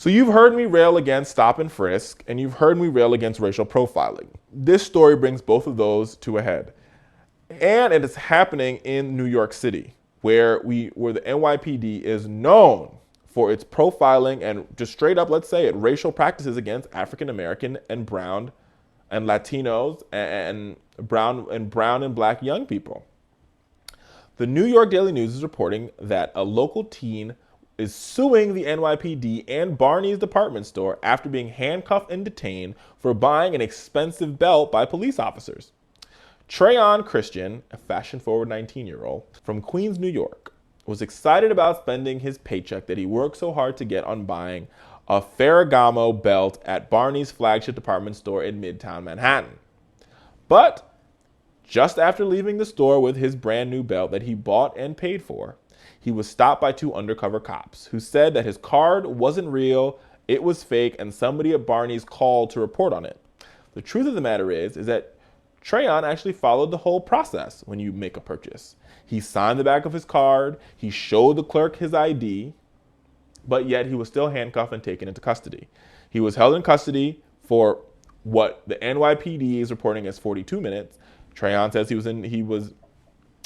So you've heard me rail against stop and frisk, and you've heard me rail against racial profiling. This story brings both of those to a head. And it is happening in New York City, where the NYPD is known for its profiling and just straight up, let's say it, racial practices against African American and brown and Latinos and brown and black young people. The New York Daily News is reporting that a local teen is suing the NYPD and Barneys department store after being handcuffed and detained for buying an expensive belt by police officers. Trayon Christian, a fashion-forward 19-year-old from Queens, New York, was excited about spending his paycheck that he worked so hard to get on buying a Ferragamo belt at Barneys' flagship department store in Midtown Manhattan. But just after leaving the store with his brand new belt that he bought and paid for, he was stopped by two undercover cops who said that his card wasn't real, it was fake, and somebody at Barneys called to report on it. The truth of the matter is that Trayon actually followed the whole process when you make a purchase. He signed the back of his card, he showed the clerk his ID, but yet he was still handcuffed and taken into custody. He was held in custody for what the NYPD is reporting as 42 minutes. Trayon says he was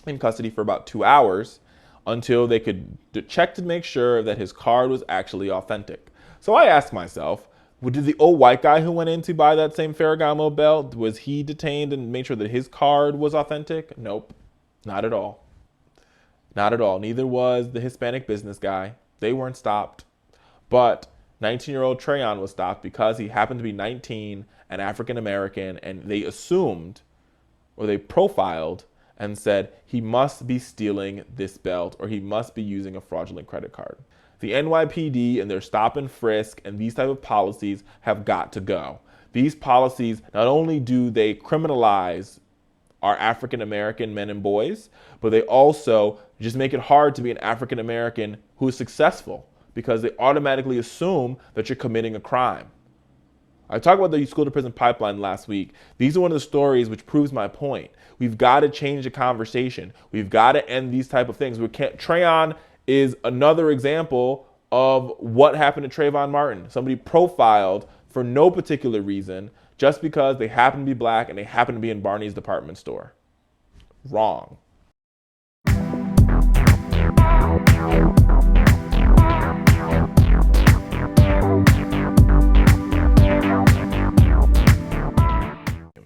in custody for about 2 hours until they could check to make sure that his card was actually authentic. So I asked myself, did the old white guy who went in to buy that same Ferragamo belt, was he detained and made sure that his card was authentic? Nope, not at all. Not at all. Neither was the Hispanic business guy. They weren't stopped. But 19-year-old Trayon was stopped because he happened to be 19 and African American, and they assumed, or they profiled and said he must be stealing this belt or he must be using a fraudulent credit card. The NYPD and their stop and frisk and these type of policies have got to go. These policies, not only do they criminalize our African American men and boys, but they also just make it hard to be an African American who is successful because they automatically assume that you're committing a crime. I talked about the school to prison pipeline last week. These are one of the stories which proves my point. We've got to change the conversation. We've got to end these type of things. Trayon is another example of what happened to Trayvon Martin. Somebody profiled for no particular reason just because they happen to be black and they happen to be in Barney's department store. Wrong.